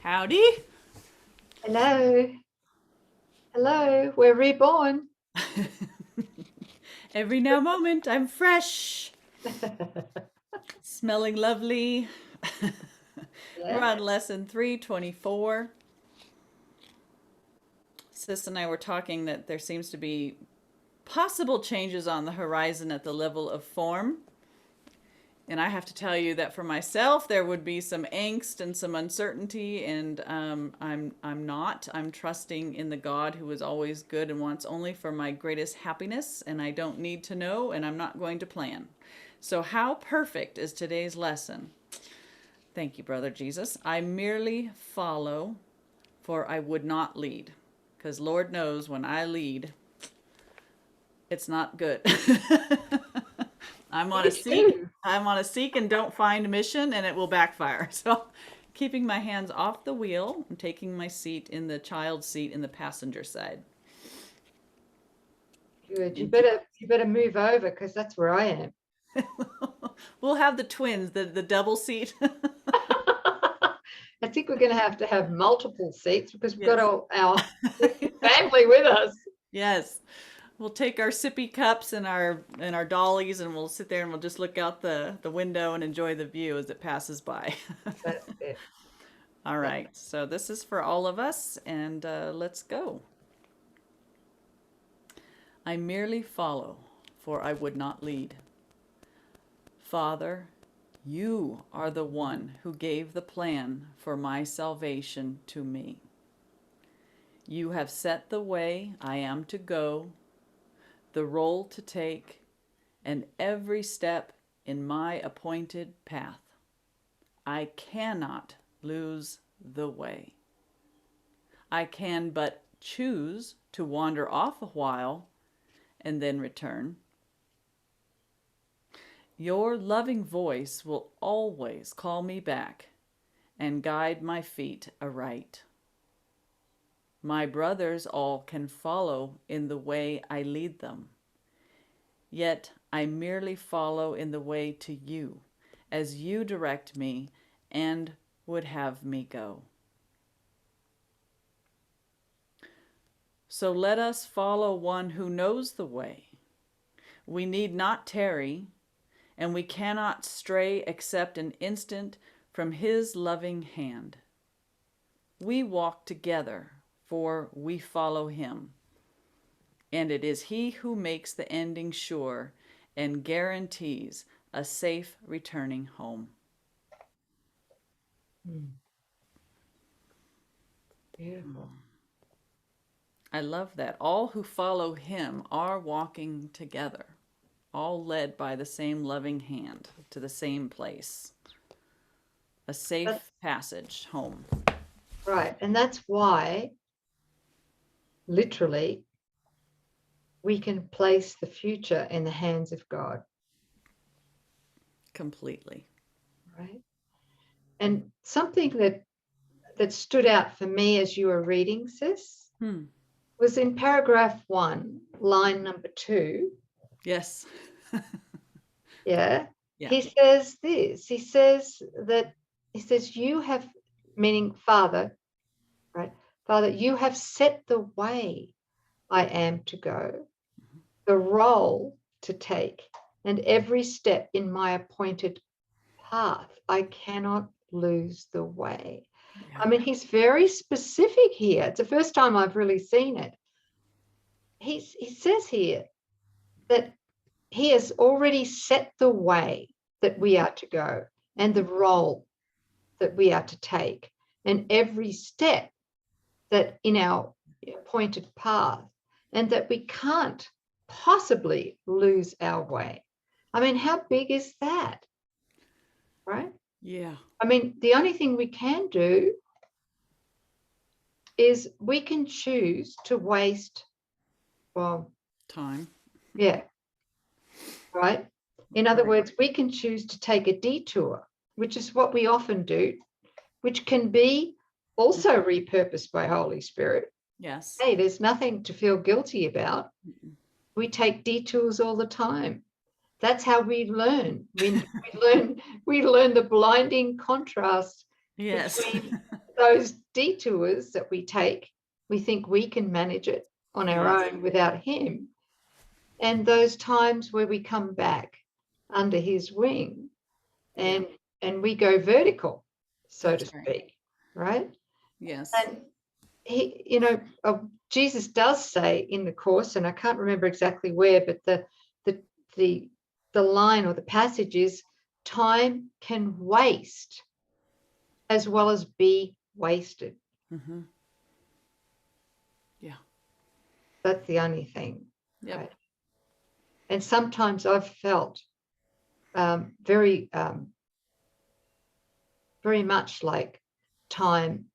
Howdy. Hello. Hello. We're reborn. Every now moment, I'm fresh, smelling lovely. We're Yeah. on lesson 324. Sis and I were talking that there seems to be possible changes on the horizon at the level of form. And I have to tell you that for myself, there would be some angst and some uncertainty, and I'm not. I'm trusting in the God who is always good and wants only for my greatest happiness, and I don't need to know, and I'm not going to plan. So, how perfect is today's lesson? Thank you, Brother Jesus. I merely follow, for I would not lead, because Lord knows when I lead, it's not good. I'm on Me a seek. too. I'm on a seek and don't find mission, and it will backfire. So, keeping my hands off the wheel and taking my seat in the child's seat in the passenger side. Good. You And better move over because that's where I am. we'll have the twins, the double seat. I think we're going to have multiple seats because we've got Yes. our family with us. Yes. We'll take our sippy cups and our dollies, and we'll sit there and we'll just look out the window and enjoy the view as it passes by. That's it. All right. So this is for all of us, and let's go. I merely follow, for I would not lead. Father, you are the one who gave the plan for my salvation to me. You have set the way I am to go, the role to take, and every step in my appointed path. I cannot lose the way. I can but choose to wander off a while and then return. Your loving voice will always call me back and guide my feet aright. My brothers all can follow in the way I lead them, yet I merely follow in the way to you, as you direct me and would have me go. So let us follow one who knows the way. We need not tarry, and we cannot stray except an instant from his loving hand. We walk together, for we follow him, and it is he who makes the ending sure and guarantees a safe returning home. Beautiful. I love that. All who follow him are walking together, all led by the same loving hand to the same place. A safe That's passage home. right. And that's why, literally, we can place the future in the hands of God. Completely. Right. And something that stood out for me as you were reading, sis, was in paragraph 1, line number 2. Yes. Yeah. Yeah. He says this. He says, you have, meaning Father, right? Father, you have set the way I am to go, the role to take, and every step in my appointed path. I cannot lose the way. Yeah. I mean, he's very specific here. It's the first time I've really seen it. He says here that he has already set the way that we are to go and the role that we are to take and every step that in our appointed path, and that we can't possibly lose our way. I mean, how big is that? Right? Yeah. I mean, the only thing we can do is we can choose to waste, well, Time. yeah, right? In other Right. words, we can choose to take a detour, which is what we often do, which can be also repurposed by Holy Spirit. Yes. Hey, there's nothing to feel guilty about. We take detours all the time. That's how we learn. We learn the blinding contrast Yes. between those detours that we take, we think we can manage it on our Yes. own without him. And those times where we come back under his wing Yeah. and we go vertical, so to That's right. speak, right? Yes. And he, Jesus does say in the course, and I can't remember exactly where, but the the the line or the passage is, time can waste as well as be wasted. Mm-hmm. Yeah. That's the only thing, Yep. right? And sometimes I've felt very very much like time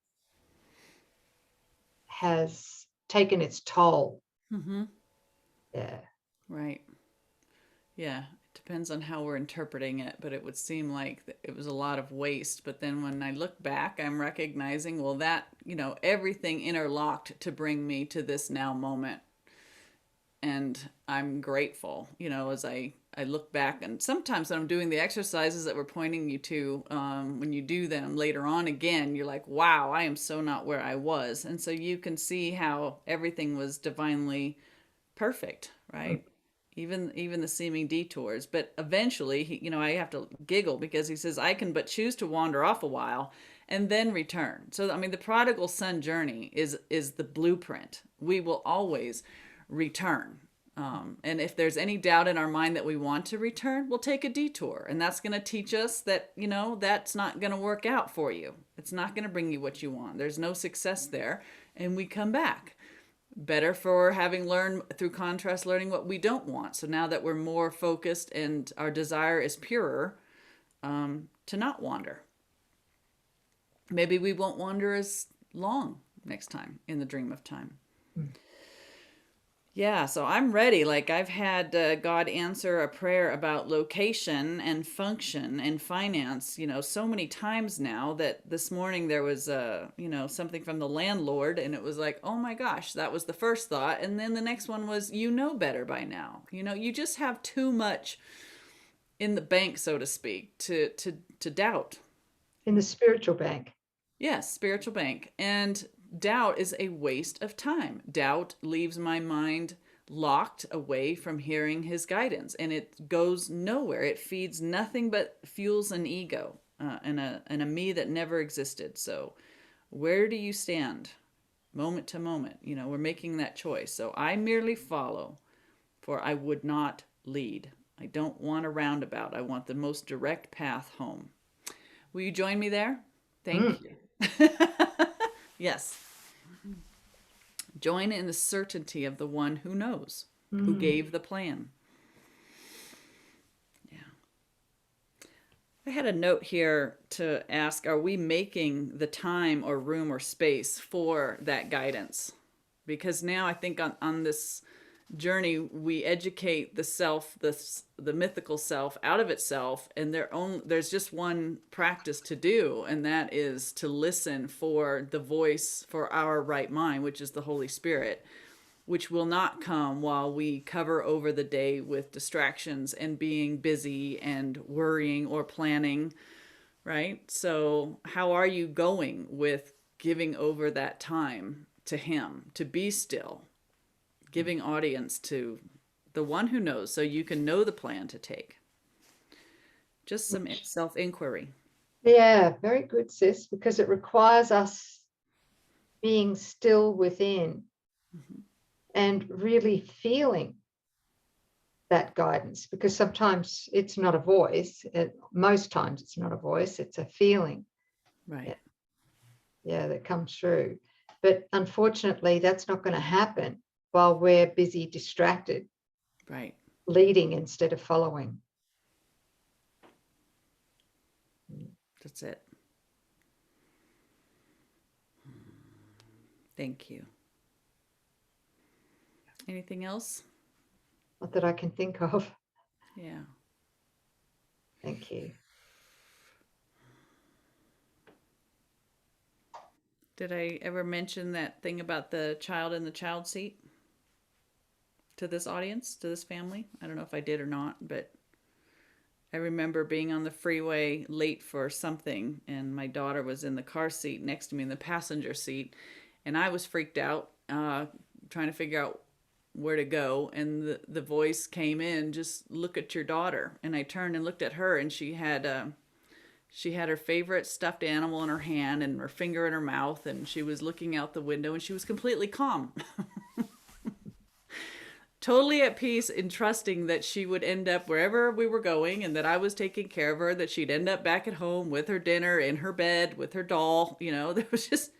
has taken its toll. Mm-hmm. Yeah. Right. Yeah. It depends on how we're interpreting it, but it would seem like it was a lot of waste. But then when I look back, I'm recognizing, well, that, everything interlocked to bring me to this now moment. And I'm grateful, as I look back. And sometimes when I'm doing the exercises that we're pointing you to, when you do them later on again, you're like, wow, I am so not where I was. And so you can see how everything was divinely perfect, right? Even the seeming detours. But eventually, I have to giggle because he says, I can but choose to wander off a while and then return. So, I mean, the prodigal son journey is the blueprint. We will always return. And if there's any doubt in our mind that we want to return, we'll take a detour. And that's going to teach us that, that's not going to work out for you. It's not going to bring you what you want. There's no success there. And we come back. Better for having learned through contrast, learning what we don't want. So now that we're more focused and our desire is purer, to not wander. Maybe we won't wander as long next time in the dream of time. Mm. Yeah, so I'm ready. Like I've had God answer a prayer about location and function and finance, so many times now that this morning there was something from the landlord and it was like, oh my gosh, that was the first thought. And then the next one was, better by now. You just have too much in the bank, so to speak, to doubt. In the spiritual bank. Yes, spiritual bank. And doubt is a waste of time. Doubt leaves my mind locked away from hearing his guidance and it goes nowhere. It feeds nothing but fuels an ego and a me that never existed. So where do you stand moment to moment? We're making that choice. So I merely follow, for I would not lead. I don't want a roundabout. I want the most direct path home. Will you join me there? Thank you. Yes. Join in the certainty of the one who knows, who gave the plan. Yeah. I had a note here to ask, are we making the time or room or space for that guidance? Because now I think on this journey we educate the self, the mythical self out of itself, and there's just one practice to do, and that is to listen for the voice for our right mind, which is the Holy Spirit, which will not come while we cover over the day with distractions and being busy and worrying or planning, right? So how are you going with giving over that time to him, to be still, giving audience to the one who knows, so you can know the plan to take? Just some self-inquiry. Yeah, very good, sis, because it requires us being still within and really feeling that guidance, because sometimes it's not a voice. Most times it's not a voice, it's a feeling. Right. Yeah, that comes through. But unfortunately, that's not going to happen while we're busy, distracted, Right. leading instead of following. That's it. Thank you. Anything else? Not that I can think of. Yeah. Thank you. Did I ever mention that thing about the child in the child seat to this audience, to this family? I don't know if I did or not, but I remember being on the freeway late for something, and my daughter was in the car seat next to me in the passenger seat, and I was freaked out, trying to figure out where to go. And the voice came in, just look at your daughter. And I turned and looked at her, and she had her favorite stuffed animal in her hand and her finger in her mouth, and she was looking out the window, and she was completely calm. Totally at peace in trusting that she would end up wherever we were going and that I was taking care of her, that she'd end up back at home with her dinner, in her bed, with her doll. You know, there was just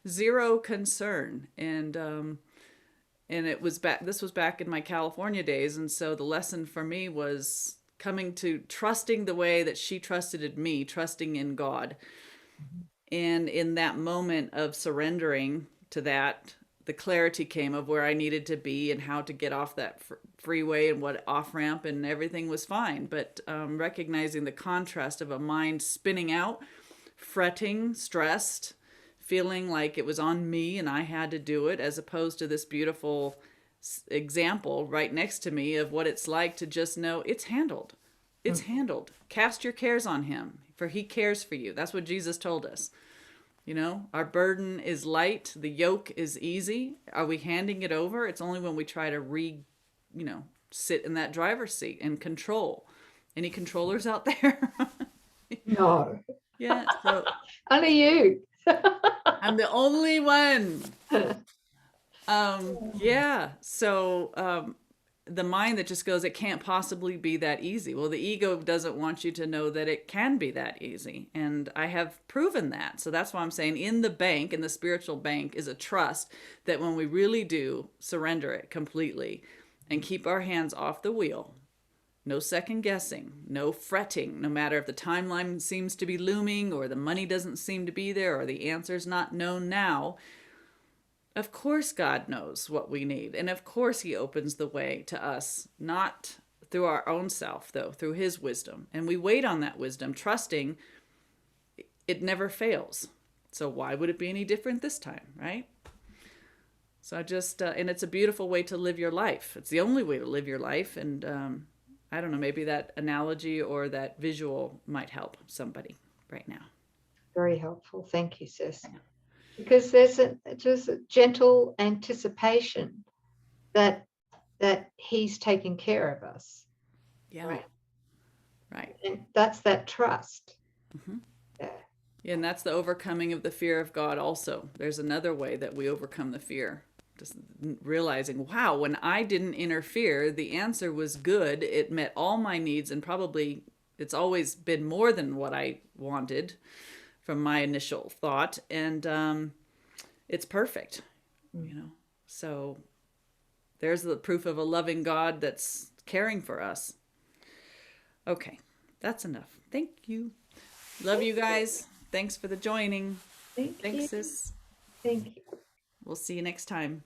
zero concern. And it was back, this was back in my California days. And so the lesson for me was coming to trusting the way that she trusted in me, trusting in God. And in that moment of surrendering to that, the clarity came of where I needed to be and how to get off that freeway and what off ramp, and everything was fine. But recognizing the contrast of a mind spinning out, fretting, stressed, feeling like it was on me and I had to do it, as opposed to this beautiful example right next to me of what it's like to just know it's handled. It's handled. Cast your cares on him, for he cares for you. That's what Jesus told us. You know, our burden is light, the yoke is easy. Are we handing it over? It's only when we try to sit in that driver's seat and control. Any controllers out there? No. Yeah. So Only you. I'm the only one. Yeah. So the mind that just goes, it can't possibly be that easy. Well, the ego doesn't want you to know that it can be that easy. And I have proven that. So that's why I'm saying in the bank, in the spiritual bank, is a trust that when we really do surrender it completely and keep our hands off the wheel, no second guessing, no fretting, no matter if the timeline seems to be looming or the money doesn't seem to be there or the answer's not known now. Of course God knows what we need. And of course he opens the way to us, not through our own self, though, through his wisdom. And we wait on that wisdom, trusting it never fails. So why would it be any different this time, right? So and it's a beautiful way to live your life. It's the only way to live your life. And I don't know, maybe that analogy or that visual might help somebody right now. Very helpful. Thank you, sis. Because there's just a gentle anticipation that he's taking care of us. Yeah. Right. And that's that trust. Mm-hmm. Yeah. And that's the overcoming of the fear of God also. There's another way that we overcome the fear. Just realizing, wow, when I didn't interfere, the answer was good. It met all my needs, and probably it's always been more than what I wanted from my initial thought. And it's perfect, you know. So there's the proof of a loving God that's caring for us. Okay, that's enough. Thank you. Love you guys. Thanks for the joining. Thanks, sis. Thank you. We'll see you next time.